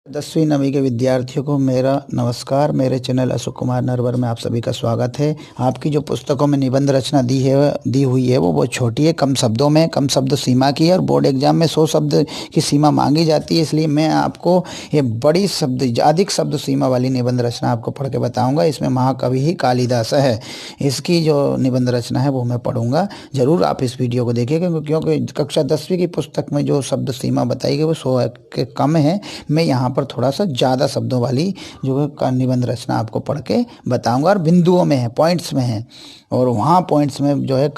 10वीं नवी के विद्यार्थियों को मेरा नमस्कार। मेरे चैनल अशोक कुमार नरवर में आप सभी का स्वागत है। आपकी जो पुस्तकों में निबंध रचना दी हुई है वो बहुत छोटी है, कम शब्दों में, कम शब्द सीमा की है और बोर्ड एग्जाम में 100 शब्द की सीमा मांगी जाती है। इसलिए मैं आपको ये बड़ी शब्द अधिक शब्द सीमा वाली निबंध रचना आपको पढ़ के बताऊँगा। इसमें महाकवि ही कालिदास है, इसकी जो निबंध रचना है वो मैं पढ़ूँगा। ज़रूर आप इस वीडियो को देखिएगा क्योंकि कक्षा 10वीं की पुस्तक में जो शब्द सीमा बताई गई वो 100 के कम है। मैं यहाँ पर थोड़ा सा ज़्यादा शब्दों वाली जो है निबंध रचना आपको पढ़ के बताऊंगा और बिंदुओं में है, पॉइंट्स में है, और वहाँ पॉइंट्स में जो है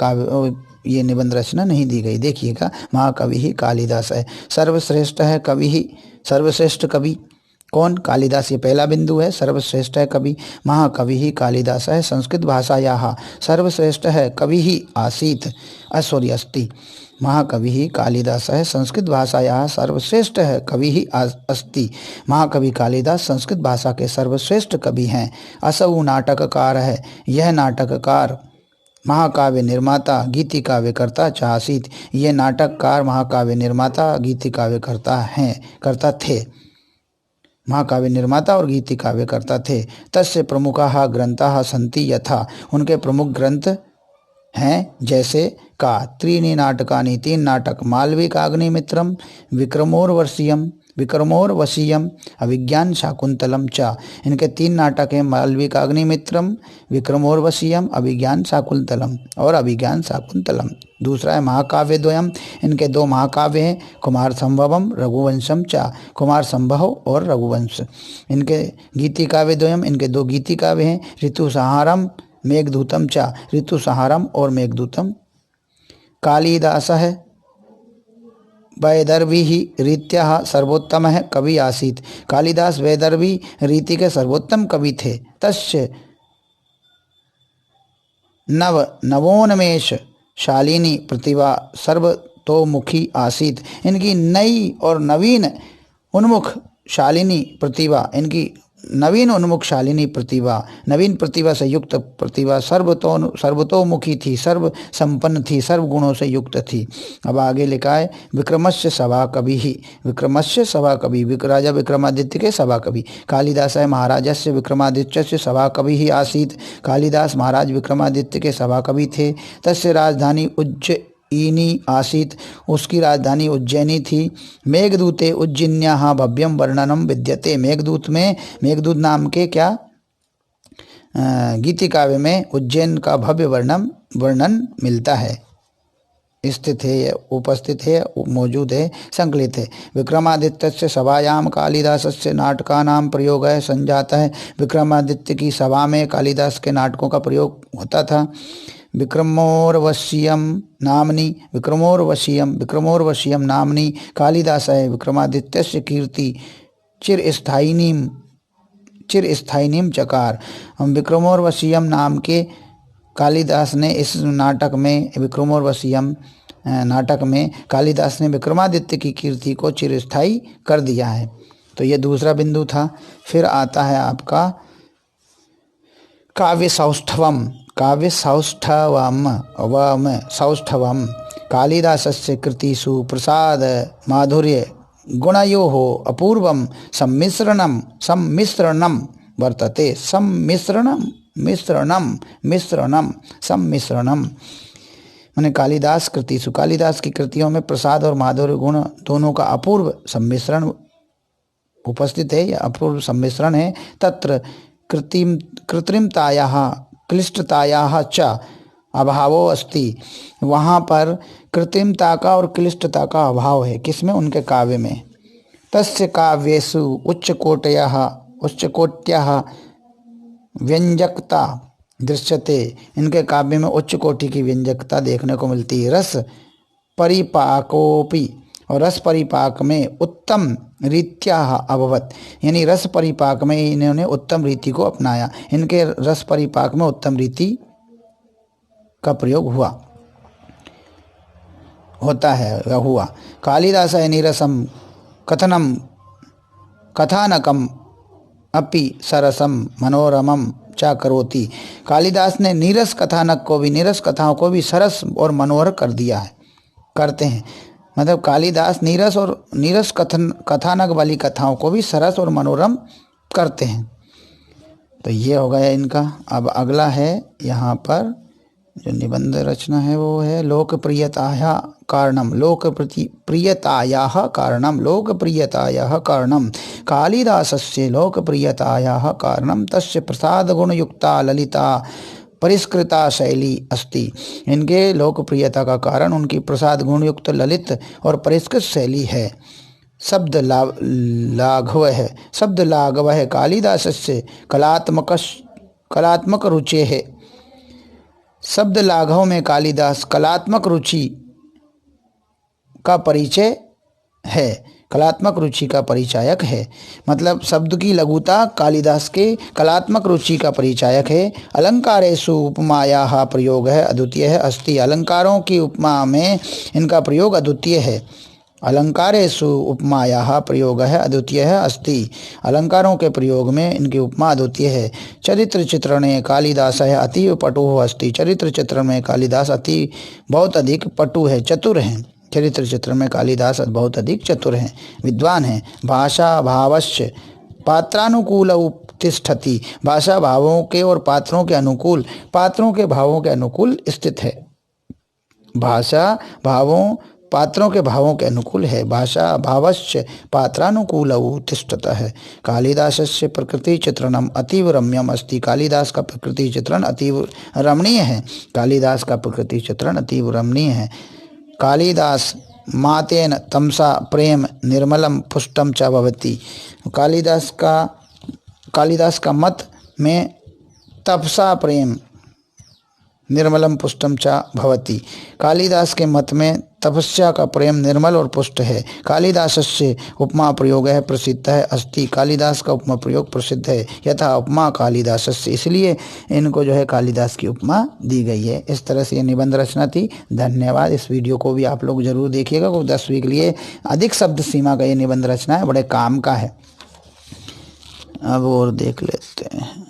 ये निबंध रचना नहीं दी गई। देखिएगा, महाकवि ही कालिदास है, सर्वश्रेष्ठ है कवि ही, सर्वश्रेष्ठ कवि कौन? कालिदास। ये पहला बिंदु है, सर्वश्रेष्ठ है कवि, महाकवि ही कालिदास है। संस्कृत भाषायाः सर्वश्रेष्ठ है कवि ही आसीत् अस्ति, महाकवि ही कालिदास है। संस्कृत भाषायाः सर्वश्रेष्ठ है कवि ही अस्ति, महाकवि कालिदास संस्कृत भाषा के सर्वश्रेष्ठ कवि हैं। असौ नाटककार है, यह नाटककार महाकाव्य निर्माता गीति काव्यकर्ता च आसीत्, ये नाटककार महाकाव्य निर्माता गीति काव्यकर्ता करता थे, महाकाव्य निर्माता और गीति काव्यकर्ता थे। तस्य प्रमुखाः ग्रंथाः सन्ति यथा, उनके प्रमुख ग्रंथ हैं जैसे का त्रीणि नाटकानि, 3 नाटक, मालविकाग्निमित्रम, विक्रमोर्वशीयम, अभिज्ञान शाकुंतलम च। इनके 3 नाटक हैं, मालविकाग्निमित्रम, विक्रमोर्वशीयम, अभिज्ञान शाकुंतलम और अभिज्ञान शाकुंतलम। दूसरा है महाकाव्य द्वयम, इनके 2 महाकाव्य हैं, कुमार संभवम रघुवंशम च, कुमार संभव और रघुवंश। इनके गीति काव्य द्वयम, इनके 2 गीति काव्य हैं, ऋतुसंहारम मेघदूतम च, ऋतुसंहारम और मेघदूतम। कालिदास है वैदर्भी ही रीत्या सर्वोत्तम है कवि आसीत्, कालिदास वैदर्भी रीति के सर्वोत्तम कवि थे। तस्य नवोन्मेष शालिनी प्रतिभा सर्वतोमुखी आसीत्, इनकी नई और नवीन उन्मुख शालिनी प्रतिभा, इनकी नवीन उन्मुख शालिनी प्रतिभा, नवीन प्रतिभा से युक्त प्रतिभा सर्वतोमुखी थी, सर्व संपन्न थी, सर्व गुणों से युक्त थी। अब आगे लिखा है विक्रमस्य सभा कवि ही, विक्रमस्य सभा कवि, राजा विक्रमादित्य के सभा कवि। कालिदास है महाराजस्य विक्रमादित्यस्य सभा कवि ही आसीत्, कालिदास महाराज विक्रमादित्य के सभा कवि थे। तस्य राजधानी उज्जयिनी आसीत्, उसकी राजधानी उज्जैनी थी। मेघदूते उज्जयिन्याः भव्यम वर्णनम विद्यते, मेघदूत में, मेघदूत नाम के क्या गीति काव्य में उज्जैन का भव्य वर्णन मिलता है, स्थित है, उपस्थित है, मौजूद है, संकलित है। विक्रमादित्यस्य सभायाम कालिदासस्य नाटकानां प्रयोगः संजातः, विक्रमादित्य की सभा में कालिदास के नाटकों का प्रयोग होता था। विक्रमोर्वशीयम नामनी कालिदास है विक्रमादित्यस्य कीर्ति चिरस्थायिनीम चकार। विक्रमोर्वशीयम नाम के कालिदास ने इस नाटक में, विक्रमोर्वशीयम नाटक में कालिदास ने विक्रमादित्य की कीर्ति को चिरस्थायी कर दिया है। तो ये दूसरा बिंदु था। फिर आता है आपका काव्य सौष्ठवम, कालिदासस्य कृतिषु प्रसाद माधुर्य गुणयोः अपूर्वं सम्मिश्रणं वर्तते। सम्मिश्रणम माने कालिदास कृतिषु, कालिदास की कृतियों में प्रसाद और माधुर्य गुण दोनों का अपूर्व सम्मिश्रण उपस्थित है या अपूर्व सम्मिश्रण है। तत्र कृत्रिमतायाः क्लिष्टतायाः च अभावो अस्ति, वहाँ पर कृत्रिमता का और क्लिष्टता का अभाव है। किसमें? उनके काव्य में। तस्य काव्येषु उच्चकोट्याः व्यंजकता दृश्यते, इनके काव्य में उच्च कोटि की व्यंजकता देखने को मिलती है। रस परिपाकोपि, और रस परिपाक में उत्तम रीत्या अभवत, यानी रस परिपाक में इन्होंने उत्तम रीति को अपनाया। इनके रस परिपाक में उत्तम रीति का प्रयोग होता है। कालिदास नीरसम कथानकम अपि सरसम मनोरमम चा करोति, कालिदास ने नीरस कथानक को भी, नीरस कथाओं को भी सरस और मनोहर कर दिया है, करते हैं। मतलब कालिदास नीरस और नीरस कथानक वाली कथाओं को भी सरस और मनोरम करते हैं। तो ये हो गया इनका। अब अगला है यहाँ पर जो निबंध रचना है वो है लोकप्रियताया कारणम। लोकप्रियतायाः कारणम कालिदासस्य लोकप्रियतायाः कारणम तस्य प्रसादगुणयुक्ता ललिता परिष्कृता शैली अस्ति। इनके लोकप्रियता का कारण उनकी प्रसाद गुणयुक्त ललित और परिष्कृत शैली है। शब्द लाघव है कालिदासस्य कलात्मक रुचि है। शब्द लाघव में कालिदास कलात्मक रुचि का परिचय है, कलात्मक रुचि का परिचायक है। मतलब शब्द की लघुता कालिदास के कलात्मक रुचि का परिचायक है। अलंकारेषु उपमायाः प्रयोगः अद्वितीयः अस्ति। अलंकारों की उपमा में इनका प्रयोग अद्वितीय है। अलंकारेषु उपमायाः प्रयोगः अद्वितीयः अस्ति। अलंकारों के प्रयोग में इनकी उपमा अद्वितीय है। चरित्र चित्रणे कालिदासः अतीव पटुः अस्ति। चरित्र चित्रण में कालिदास बहुत अधिक पटु है, चतुर हैं। चरित्र चित्र में कालिदास बहुत अधिक चतुर हैं, विद्वान हैं। भाषा भावश्च पात्रानुकूल तिष्ठति। भाषा भावों के और पात्रों के अनुकूल, पात्रों के भावों के अनुकूल स्थित है। भाषा भावों पात्रों के भावों के अनुकूल है। भाषा भावश्च पात्रानुकूल तिष्ठतः है। कालिदासस्य प्रकृति चित्रणम अतीव रम्यम अस्ति। कालिदास का प्रकृति चित्रण अतीव रमणीय है। कालिदास का प्रकृति चित्रण अतीव रमणीय है। कालिदास मातेन तमसा प्रेम निर्मलम पुष्टम च भवति। कालिदास का मत में तपसा प्रेम निर्मलम पुष्टम च भवति। कालिदास के मत में तपस्या का प्रेम निर्मल और पुष्ट है। कालिदासस्य उपमा प्रयोग है प्रसिद्ध है अस्ति। कालिदास का उपमा प्रयोग प्रसिद्ध है। यथा उपमा कालिदासस्य, इसलिए इनको जो है कालिदास की उपमा दी गई है। इस तरह से ये निबंध रचना थी। धन्यवाद। इस वीडियो को भी आप लोग जरूर देखिएगा। 10वीं के लिए अधिक शब्द सीमा का ये निबंध रचना है, बड़े काम का है। अब और देख लेते हैं।